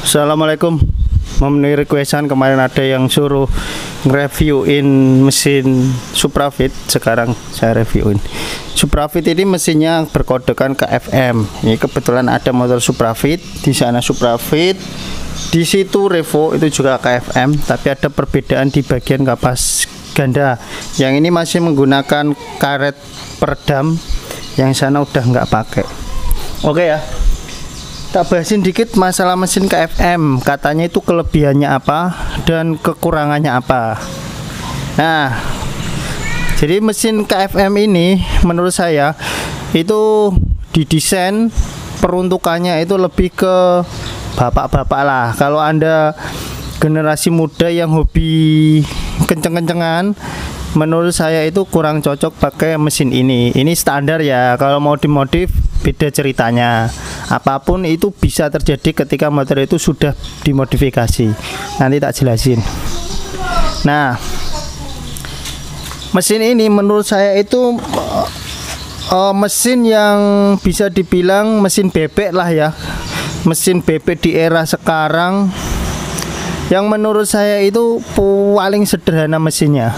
Assalamualaikum. Memenuhi requestan kemarin ada yang suruh nge-reviewin mesin Suprafit. Sekarang saya reviewin. Suprafit ini mesinnya berkodekan ke FM. Ini kebetulan ada motor Suprafit, di sana Suprafit, di situ Revo itu juga KFM, tapi ada perbedaan di bagian kapas ganda. Yang ini masih menggunakan karet peredam, yang sana udah nggak pakai. Oke ya. Tak bahasin dikit masalah mesin KFM, katanya itu kelebihannya apa dan kekurangannya apa. Nah, jadi mesin KFM ini menurut saya itu didesain peruntukannya itu lebih ke bapak-bapak lah. Kalau Anda generasi muda yang hobi kenceng-kencengan, menurut saya itu kurang cocok pakai mesin ini. Ini standar ya, kalau mau dimodif beda ceritanya. Apapun itu bisa terjadi ketika motor itu sudah dimodifikasi. Nanti tak jelasin. Nah, mesin ini menurut saya itu mesin yang bisa dibilang mesin bebek lah ya. Mesin bebek di era sekarang, yang menurut saya itu paling sederhana mesinnya.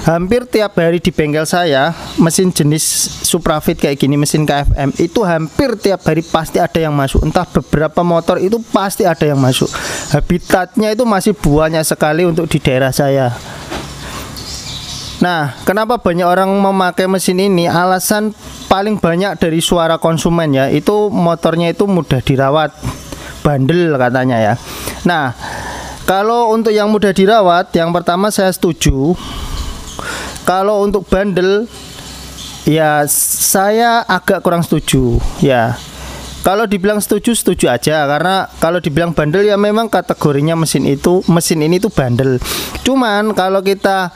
Hampir tiap hari di bengkel saya, mesin jenis Suprafit kayak gini, mesin KFM itu hampir tiap hari pasti ada yang masuk. Entah beberapa motor itu pasti ada yang masuk. Habitatnya itu masih banyak sekali untuk di daerah saya. Nah, kenapa banyak orang memakai mesin ini? Alasan paling banyak dari suara konsumen ya, itu motornya itu mudah dirawat, bandel katanya ya. Nah, kalau untuk yang mudah dirawat, yang pertama saya setuju. Kalau untuk bandel, ya saya agak kurang setuju ya. Kalau dibilang setuju aja, karena kalau dibilang bandel ya memang kategorinya mesin ini tuh bandel. Cuman kalau kita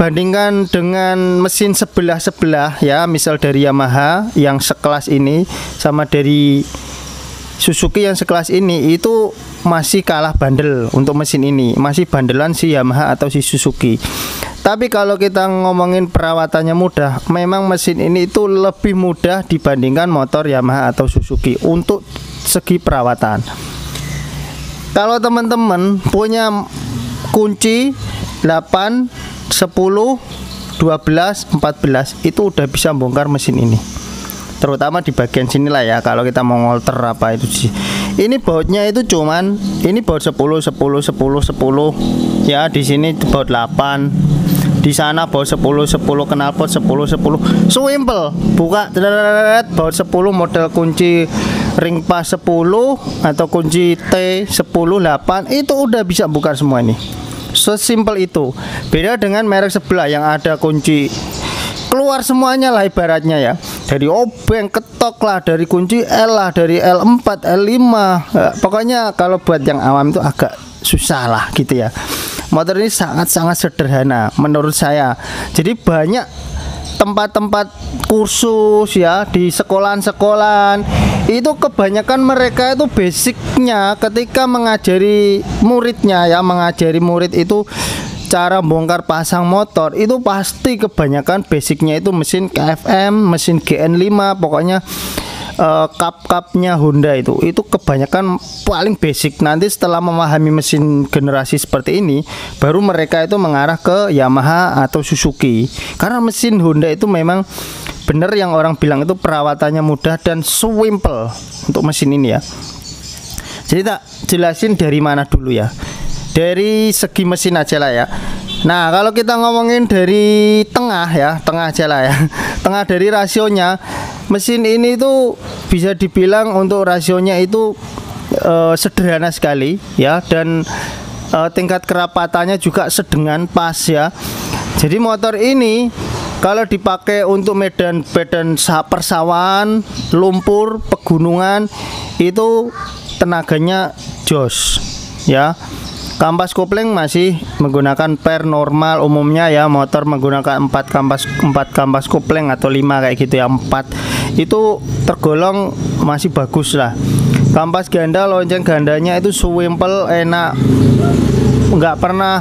bandingkan dengan mesin sebelah ya, misal dari Yamaha yang sekelas ini sama dari Suzuki yang sekelas ini, itu masih kalah bandel untuk mesin ini. Masih bandelan si Yamaha atau si Suzuki. Tapi kalau kita ngomongin perawatannya mudah, memang mesin ini itu lebih mudah dibandingkan motor Yamaha atau Suzuki untuk segi perawatan. Kalau teman-teman punya kunci 8, 10, 12, 14, itu udah bisa bongkar mesin ini. Terutama di bagian sinilah ya, kalau kita mau ngolter apa itu sih. Ini bautnya itu cuman, ini baut 10, 10, 10, 10 ya, di sini baut 8. Di sana baut 10, 10 knalpot 10, 10. Simple. Buka baut 10 model kunci ring pas 10 atau kunci T 10 8, itu udah bisa buka semua ini. Sesimpel itu. Beda dengan merek sebelah yang ada kunci keluar semuanya lah ibaratnya ya. Dari obeng, ketok lah, dari kunci L lah, dari L4, L5. Pokoknya kalau buat yang awam itu agak susah lah gitu ya. Motor ini sangat-sangat sederhana menurut saya. Jadi banyak tempat-tempat kursus ya di sekolahan-sekolahan, itu kebanyakan mereka itu basicnya ketika mengajari muridnya ya, mengajari murid itu cara bongkar pasang motor, itu pasti kebanyakan basicnya itu mesin KFM, mesin GN5, pokoknya kap-kapnya Honda itu kebanyakan paling basic. Nanti setelah memahami mesin generasi seperti ini, baru mereka itu mengarah ke Yamaha atau Suzuki. Karena mesin Honda itu memang bener yang orang bilang itu perawatannya mudah dan simple untuk mesin ini ya. Jadi tak jelasin dari mana dulu ya. Dari segi mesin aja lah ya. Nah, kalau kita ngomongin dari tengah ya, tengah aja lah ya. Tengah dari rasionya, mesin ini tuh bisa dibilang untuk rasionya itu sederhana sekali ya, dan tingkat kerapatannya juga sedengan pas ya. Jadi motor ini kalau dipakai untuk medan persawahan, lumpur, pegunungan, itu tenaganya jos ya. Kampas kopling masih menggunakan per normal umumnya ya, motor menggunakan 4 kampas kopling atau 5 kayak gitu ya, 4 itu tergolong masih bagus lah. Kampas ganda, lonceng gandanya itu simple, enak, nggak pernah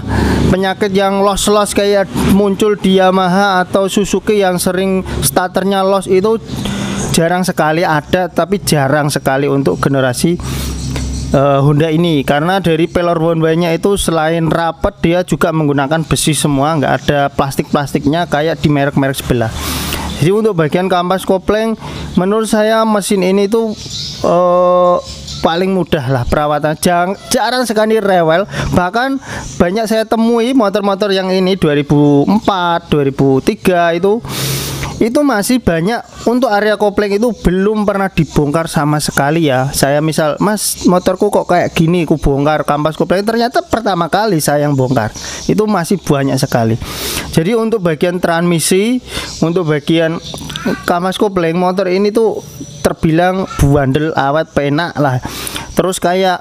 penyakit yang los kayak muncul di Yamaha atau Suzuki yang sering starternya los, itu jarang sekali ada, tapi jarang sekali untuk generasi Honda ini, karena dari pelor one-way-nya itu selain rapat dia juga menggunakan besi semua, nggak ada plastik-plastiknya kayak di merek-merek sebelah. Jadi untuk bagian kampas kopling menurut saya mesin ini tuh paling mudah lah perawatan, jarang sekali rewel. Bahkan banyak saya temui motor-motor yang ini 2004, 2003 itu masih banyak untuk area kopling itu belum pernah dibongkar sama sekali ya. Saya misal, Mas motorku kok kayak gini, ku bongkar kampas kopling, ternyata pertama kali saya yang bongkar. Itu masih banyak sekali. Jadi untuk bagian transmisi, untuk bagian kampas kopling, motor ini tuh terbilang bandel, awet, penak lah. Terus kayak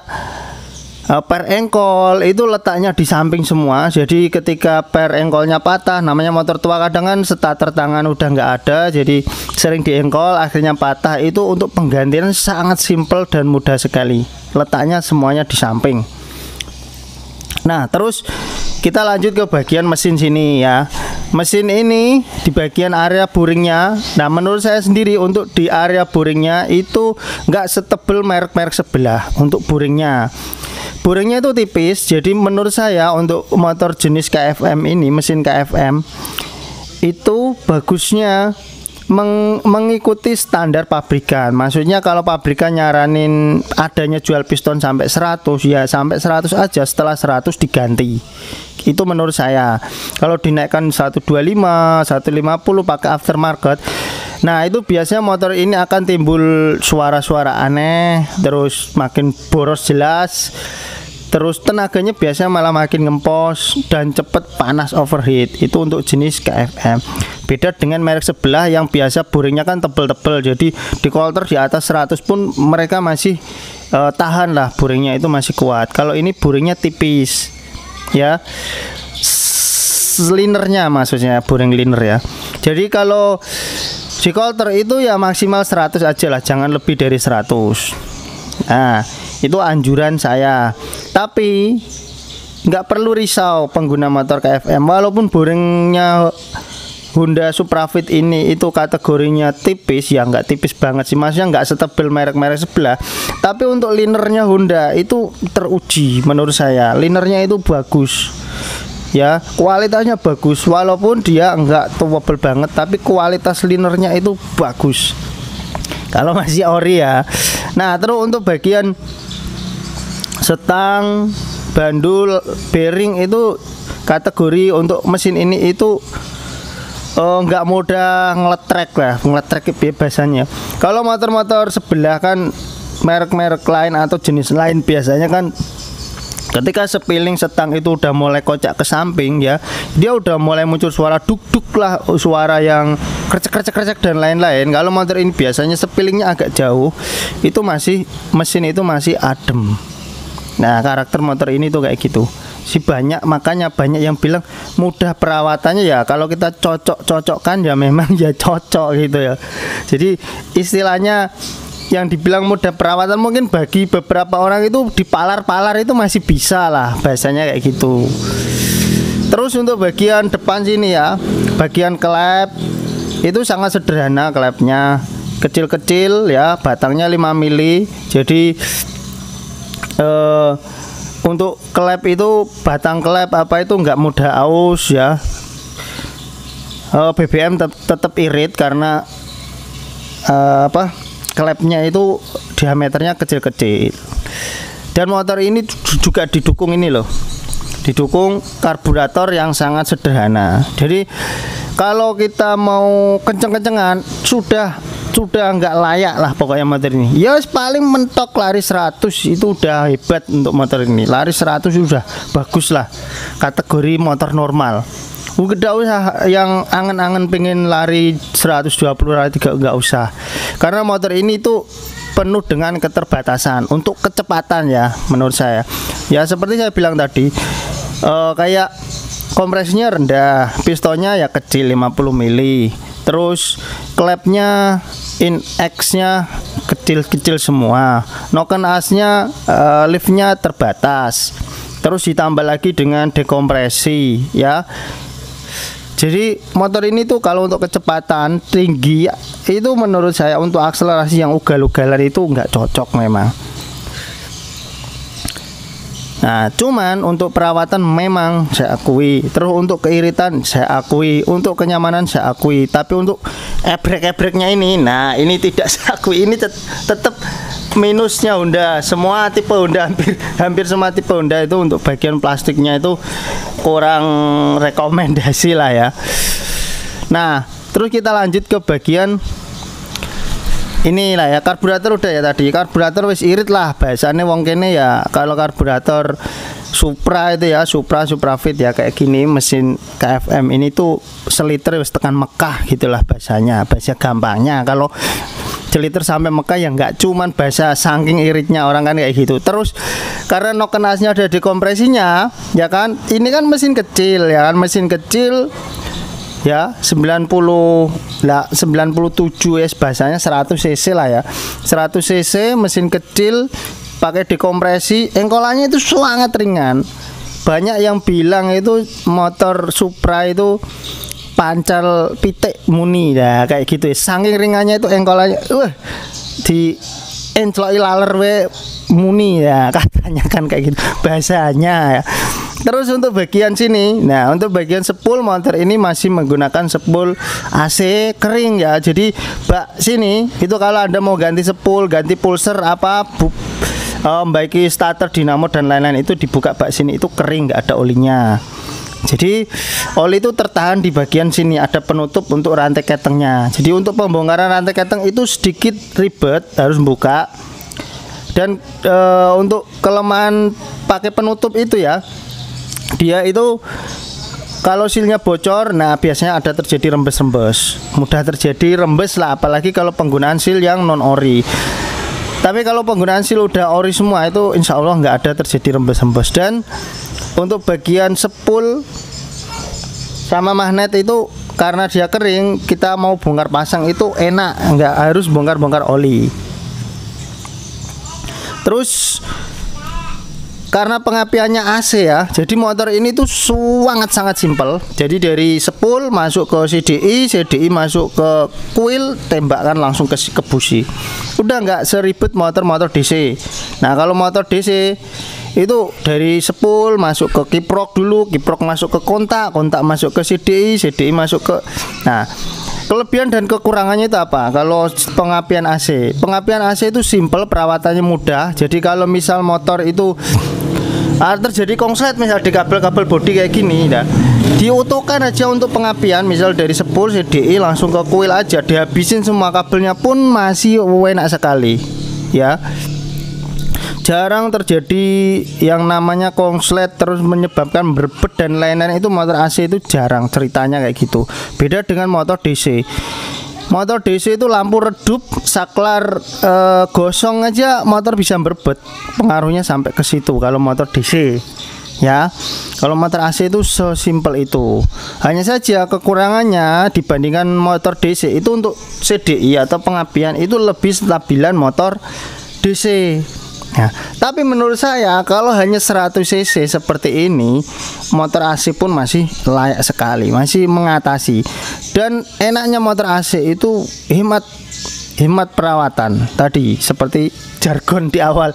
per engkol itu letaknya di samping semua. Jadi ketika per engkolnya patah, namanya motor tua kadang kan starter tangan udah nggak ada, jadi sering diengkol akhirnya patah. Itu untuk penggantian sangat simpel dan mudah sekali. Letaknya semuanya di samping. Nah terus kita lanjut ke bagian mesin sini ya. Mesin ini di bagian area boringnya, nah menurut saya sendiri untuk di area boringnya itu nggak setebel merek-merek sebelah untuk boringnya. Boringnya itu tipis, jadi menurut saya untuk motor jenis KFM ini, mesin KFM itu bagusnya mengikuti standar pabrikan. Maksudnya kalau pabrikan nyaranin adanya jual piston sampai 100, ya sampai 100 aja, setelah 100 diganti. Itu menurut saya. Kalau dinaikkan 125, 150 pakai aftermarket, nah itu biasanya motor ini akan timbul suara-suara aneh, terus makin boros jelas, terus tenaganya biasanya malah makin ngempos dan cepet panas overheat. Itu untuk jenis KFM. Beda dengan merek sebelah yang biasa boringnya kan tebel-tebel, jadi di kolter di atas 100 pun mereka masih tahan lah, boringnya itu masih kuat. Kalau ini boringnya tipis ya, linernya maksudnya, boring liner ya. Jadi kalau di kolter itu ya maksimal 100 aja lah, jangan lebih dari 100. Nah itu anjuran saya. Tapi nggak perlu risau pengguna motor KFM, walaupun boringnya Honda Suprafit ini itu kategorinya tipis, ya nggak tipis banget sih, maksudnya nggak setebel merek-merek sebelah. Tapi untuk linernya Honda itu teruji menurut saya, linernya itu bagus ya, kualitasnya bagus, walaupun dia nggak tebel banget, tapi kualitas linernya itu bagus kalau masih ori ya. Nah terus untuk bagian setang, bandul, bearing itu kategori untuk mesin ini itu nggak mudah ngeletrek lah, ngeletrek biasanya. Kalau motor-motor sebelah kan merek-merek lain atau jenis lain biasanya kan ketika sepiling setang itu udah mulai kocak ke samping ya, dia udah mulai muncul suara duk-duk lah, suara yang krecek-krecek dan lain-lain. Kalau motor ini biasanya sepilingnya agak jauh, itu masih mesin itu masih adem. Nah karakter motor ini tuh kayak gitu sih, banyak, makanya banyak yang bilang mudah perawatannya ya. Kalau kita cocok-cocokkan ya memang ya cocok gitu ya. Jadi istilahnya yang dibilang mudah perawatan mungkin bagi beberapa orang itu dipalar-palar itu masih bisa lah, bahasanya kayak gitu. Terus untuk bagian depan sini ya, bagian klep itu sangat sederhana, klepnya kecil-kecil ya, batangnya 5 mili. Jadi untuk klep itu, batang klep apa itu nggak mudah aus ya. BBM tetap irit karena klepnya itu diameternya kecil-kecil. Dan motor ini juga didukung ini loh, didukung karburator yang sangat sederhana. Jadi kalau kita mau kenceng-kencengan sudah nggak layak lah pokoknya motor ini. Ya paling mentok lari 100 itu udah hebat untuk motor ini. Lari 100 sudah bagus lah, kategori motor normal. Udah usah yang angen-angen pengen lari 120 lari 3, nggak usah. Karena motor ini tuh penuh dengan keterbatasan untuk kecepatan ya menurut saya. Ya seperti saya bilang tadi, kayak kompresinya rendah, pistonnya ya kecil 50 mili. Terus klepnya in-X-nya kecil-kecil semua, noken asnya liftnya terbatas, terus ditambah lagi dengan dekompresi ya. Jadi motor ini tuh kalau untuk kecepatan tinggi itu menurut saya untuk akselerasi yang ugal-ugalan itu nggak cocok memang. Nah, cuman untuk perawatan memang saya akui, terus untuk keiritan saya akui, untuk kenyamanan saya akui, tapi untuk ebrek-ebreknya ini, nah ini tidak saya akui, ini tetap minusnya Honda. Semua tipe Honda, hampir semua tipe Honda itu untuk bagian plastiknya itu kurang rekomendasi lah ya. Nah, terus kita lanjut ke bagian inilah ya, karburator udah ya tadi. Karburator wis irit lah bahasane wong kene ya. Kalau karburator Supra itu ya, Suprafit ya kayak gini, mesin KFM ini tuh seliter wis tekan Mekah gitulah bahasanya. Bahasa gampangnya kalau seliter sampai Mekah ya nggak cuman bahasa saking iritnya orang kan kayak gitu. Terus karena nokenasnya ada dekompresinya ya kan. Ini kan mesin kecil ya kan, mesin kecil ya 90 lah 97 ya bahasanya 100 cc lah ya, 100 cc mesin kecil pakai dekompresi, engkolannya itu sangat ringan. Banyak yang bilang itu motor Supra itu pancal pitik muni ya kayak gitu ya, saking ringannya itu engkolannya di encloki laler we muni ya katanya kan kayak gitu bahasanya ya. Terus untuk bagian sini, nah untuk bagian spool motor ini masih menggunakan spool AC kering ya. Jadi bak sini itu kalau Anda mau ganti spool, ganti pulser apa baiki starter dinamo dan lain-lain itu dibuka bak sini itu kering, nggak ada olinya. Jadi oli itu tertahan di bagian sini, ada penutup untuk rantai ketengnya. Jadi untuk pembongkaran rantai keteng itu sedikit ribet, harus buka. Dan untuk kelemahan pakai penutup itu ya, dia itu kalau silnya bocor, nah biasanya ada terjadi rembes-rembes, mudah terjadi rembes lah, apalagi kalau penggunaan sil yang non ori. Tapi kalau penggunaan sil udah ori semua itu insya Allah nggak ada terjadi rembes-rembes. Dan untuk bagian spool sama magnet itu karena dia kering, kita mau bongkar pasang itu enak, nggak harus bongkar-bongkar oli. Terus karena pengapiannya AC ya, jadi motor ini tuh sangat simpel. Jadi dari spool masuk ke CDI masuk ke kuil, tembakkan langsung ke busi. Udah nggak seribet motor-motor DC. Nah kalau motor DC itu dari spool masuk ke kiprok dulu, kiprok masuk ke kontak masuk ke CDI masuk ke. Nah kelebihan dan kekurangannya itu apa? Kalau pengapian AC itu simple, perawatannya mudah. Jadi kalau misal motor itu terjadi konslet misal di kabel-kabel bodi kayak gini, nah, diutuhkan aja untuk pengapian, misal dari spool CDI langsung ke kuil aja, dihabisin semua kabelnya pun masih enak sekali ya. Jarang terjadi yang namanya konslet terus menyebabkan berbet dan lain-lain, itu motor AC itu jarang ceritanya kayak gitu. Beda dengan motor DC. Motor DC itu lampu redup, saklar gosong aja motor bisa berbet. Pengaruhnya sampai ke situ kalau motor DC. Ya. Kalau motor AC itu sesimpel itu. Hanya saja kekurangannya dibandingkan motor DC itu untuk CDI atau pengapian itu lebih stabilan motor DC. Ya, tapi menurut saya kalau hanya 100 cc seperti ini, motor AC pun masih layak sekali, masih mengatasi. Dan enaknya motor AC itu hemat perawatan. Tadi seperti jargon di awal,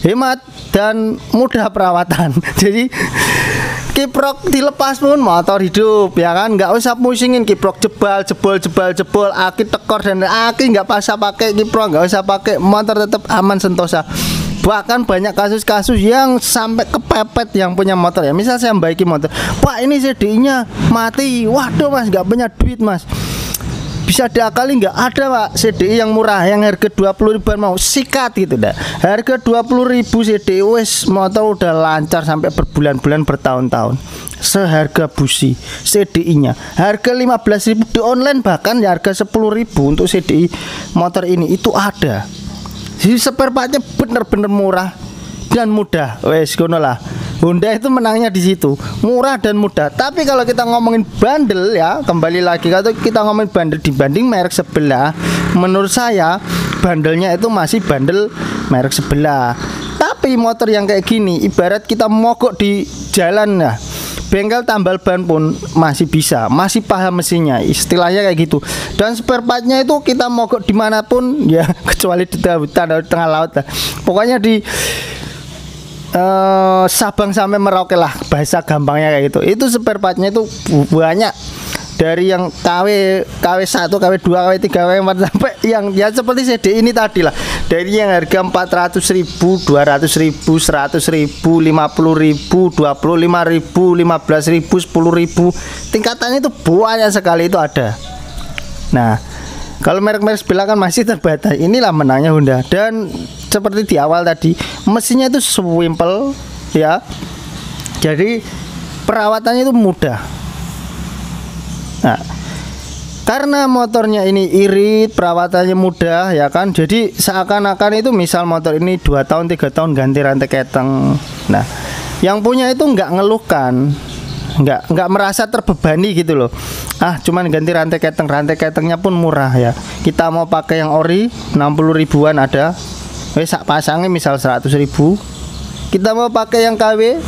hemat dan mudah perawatan. Jadi kiprok dilepas pun motor hidup ya kan, nggak usah pusingin kiprok jebol, aki tekor dan aki nggak usah pakai kiprok, nggak usah pakai, motor tetap aman sentosa. Bahkan banyak kasus-kasus yang sampai kepepet yang punya motor ya. Misal saya membaiki motor, Pak ini CDI-nya mati, waduh mas nggak punya duit mas, bisa diakali nggak? Ada pak CDI yang murah yang harga 20 ribuan mau sikat gitu dah. Harga 20.000 CDI wes motor udah lancar sampai berbulan-bulan bertahun-tahun. Seharga busi CDI-nya. Harga 15.000 di online, bahkan ya harga 10.000 untuk CDI motor ini itu ada. Jadi spare partnya bener-bener murah dan mudah. Wes gono lah. Honda itu menangnya di situ, murah dan mudah. Tapi kalau kita ngomongin bandel ya, kembali lagi kalau kita ngomongin bandel dibanding merek sebelah, menurut saya bandelnya itu masih bandel merek sebelah. Tapi motor yang kayak gini, ibarat kita mogok di jalan ya, bengkel tambal ban pun masih bisa, masih paham mesinnya, istilahnya kayak gitu. Dan spare partnya itu kita mogok dimanapun ya, kecuali di hutan atau di tengah laut lah. Pokoknya di Sabang sampai Merauke lah bahasa gampangnya kayak gitu. Itu spare partnya itu banyak, dari yang KW1, KW2, KW3, KW4 sampai yang ya seperti CD ini tadi lah. Dari yang harga 400.000, 200.000, 100.000, 50.000, 25.000, 15.000, 10.000. Tingkatannya itu banyak sekali itu ada. Nah, kalau merek-merek sebelah kan masih terbatas. Inilah menangnya Honda. Dan seperti di awal tadi, mesinnya itu simple ya. Jadi perawatannya itu mudah. Nah, karena motornya ini irit, perawatannya mudah ya kan. Jadi seakan-akan itu misal motor ini 2 tahun 3 tahun ganti rantai keteng. Nah, yang punya itu nggak ngeluhkan, nggak merasa terbebani gitu loh. Cuman ganti rantai ketengnya pun murah ya. Kita mau pakai yang ori 60 ribuan ada. Sak pasangnya misal 100.000. Kita mau pakai yang KW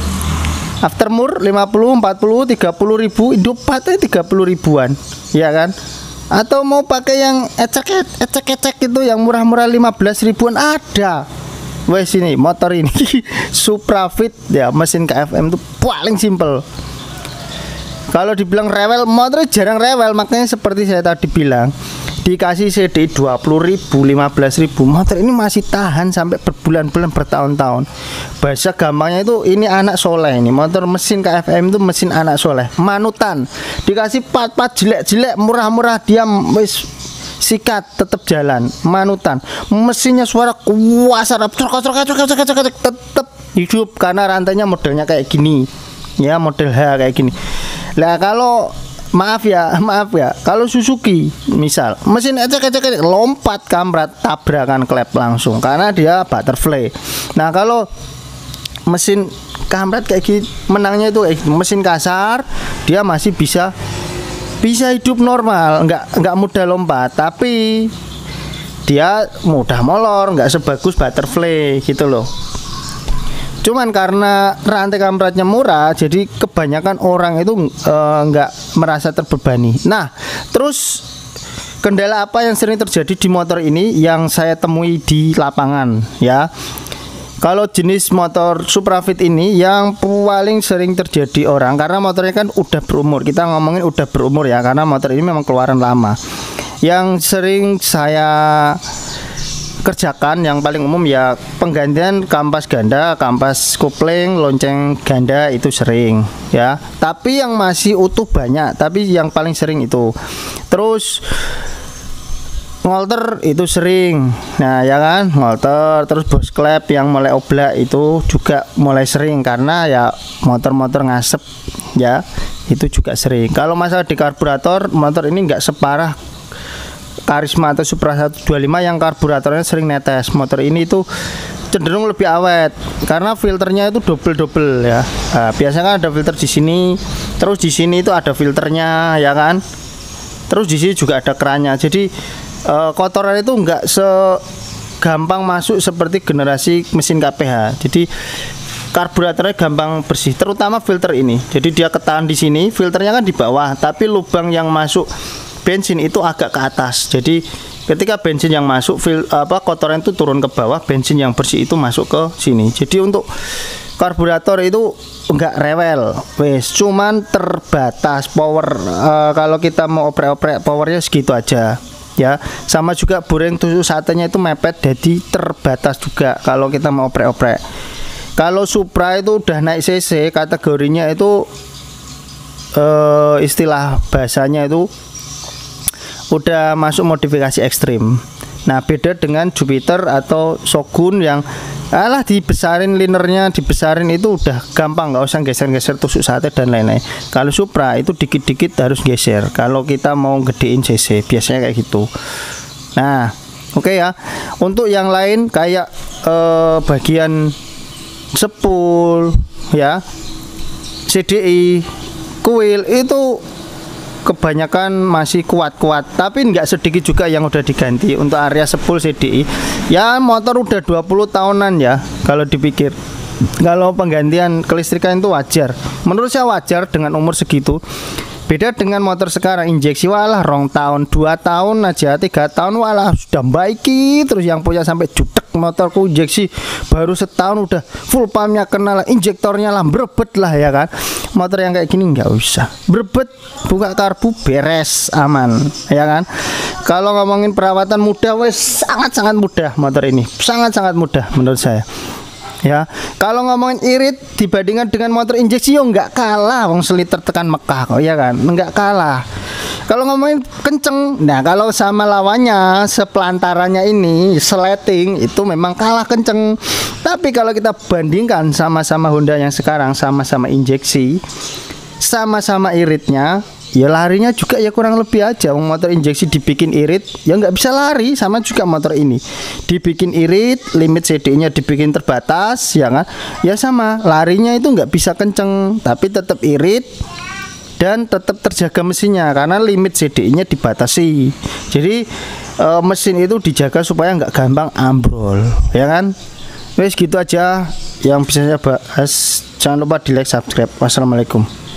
Aftermur 50, 40, 30 ribu, hidup patnya 30 ribuan, ya kan? Atau mau pakai yang ecek itu yang murah-murah 15 ribuan ada. Wes ini motor ini Suprafit ya, mesin KFM itu paling simple. Kalau dibilang rewel, motor jarang rewel, makanya seperti saya tadi bilang, dikasih CDI 20.000, 15.000, motor ini masih tahan sampai berbulan-bulan, bertahun-tahun. Bahasa gampangnya itu ini anak soleh. Ini motor mesin KFM itu mesin anak soleh, manutan. Dikasih part-part jelek-jelek, murah-murah, dia wis sikat tetap jalan, manutan. Mesinnya suara kuasa, tetap hidup karena rantainya modelnya kayak gini. Ya, model H kayak gini. Lah kalau maaf ya, kalau Suzuki misal mesin ecek lompat kampret, tabrakan klep langsung karena dia butterfly. Nah, kalau mesin kampret kayak gitu, menangnya itu mesin kasar, dia masih bisa hidup normal, nggak mudah lompat, tapi dia mudah molor, nggak sebagus butterfly gitu loh. Cuman karena rantai kampretnya murah, jadi kebanyakan orang itu nggak merasa terbebani. Nah, terus kendala apa yang sering terjadi di motor ini yang saya temui di lapangan ya? Kalau jenis motor Suprafit ini yang paling sering terjadi orang, karena motornya kan udah berumur. Kita ngomongin udah berumur ya, karena motor ini memang keluaran lama. Yang sering saya kerjakan yang paling umum ya penggantian kampas ganda, kampas kopling, lonceng ganda itu sering ya. Tapi yang masih utuh banyak, tapi yang paling sering itu. Terus ngolter itu sering. Nah, ya kan, ngolter, terus bos klep yang mulai oblak itu juga mulai sering karena ya motor-motor ngasep ya, itu juga sering. Kalau masalah di karburator, motor ini enggak separah Karisma atau Supra 125 yang karburatornya sering netes. Motor ini itu cenderung lebih awet karena filternya itu double ya. Biasanya kan ada filter di sini, terus di sini itu ada filternya ya kan. Terus di sini juga ada kerannya. Jadi kotoran itu enggak segampang masuk seperti generasi mesin KPH. Jadi karburatornya gampang bersih, terutama filter ini. Jadi dia ketahan di sini, filternya kan di bawah, tapi lubang yang masuk bensin itu agak ke atas. Jadi ketika bensin yang masuk kotoran itu turun ke bawah, bensin yang bersih itu masuk ke sini. Jadi untuk karburator itu enggak rewel, wes cuman terbatas power. Kalau kita mau oprek-oprek powernya segitu aja ya. Sama juga boreng tusuk satenya itu mepet, jadi terbatas juga kalau kita mau oprek-oprek. Kalau Supra itu udah naik cc, kategorinya itu istilah bahasanya itu udah masuk modifikasi ekstrim. Nah, beda dengan Jupiter atau Shogun yang dibesarin linernya, dibesarin itu udah gampang, nggak usah geser-geser tusuk sate dan lain-lain. Kalau Supra itu dikit-dikit harus geser kalau kita mau gedein cc, biasanya kayak gitu. Nah, oke ya. Untuk yang lain kayak bagian sepul ya, CDI, kuil itu kebanyakan masih kuat-kuat, tapi nggak sedikit juga yang udah diganti. Untuk area sepul CDI ya, motor udah 20 tahunan ya kalau dipikir. Kalau penggantian kelistrikan itu wajar, menurut saya wajar dengan umur segitu. Beda dengan motor sekarang injeksi walah 2 tahun 2 tahun aja 3 tahun walah sudah baiki. Terus yang punya sampai jutek motorku injeksi baru setahun udah full pumpnya kena lah, injektornya lah berebet lah ya kan. Motor yang kayak gini nggak usah berebet, buka karbu beres aman ya kan. Kalau ngomongin perawatan mudah wes sangat-sangat mudah motor ini, sangat-sangat mudah menurut saya. Ya, kalau ngomongin irit dibandingkan dengan motor injeksi yo nggak kalah, wong seliter tekan Mekah kok ya kan, nggak kalah. Kalau ngomongin kenceng, nah kalau sama lawannya sepelantarannya ini sleting itu memang kalah kenceng. Tapi kalau kita bandingkan sama-sama Honda yang sekarang sama-sama injeksi, sama-sama iritnya, ya larinya juga ya kurang lebih aja. Motor injeksi dibikin irit ya nggak bisa lari, sama juga motor ini dibikin irit, limit CD-nya dibikin terbatas ya kan, ya sama larinya itu nggak bisa kenceng tapi tetap irit dan tetap terjaga mesinnya karena limit CD-nya dibatasi. Jadi mesin itu dijaga supaya nggak gampang ambrol ya kan. Wes gitu aja yang bisa saya bahas, jangan lupa di like, subscribe. Wassalamualaikum.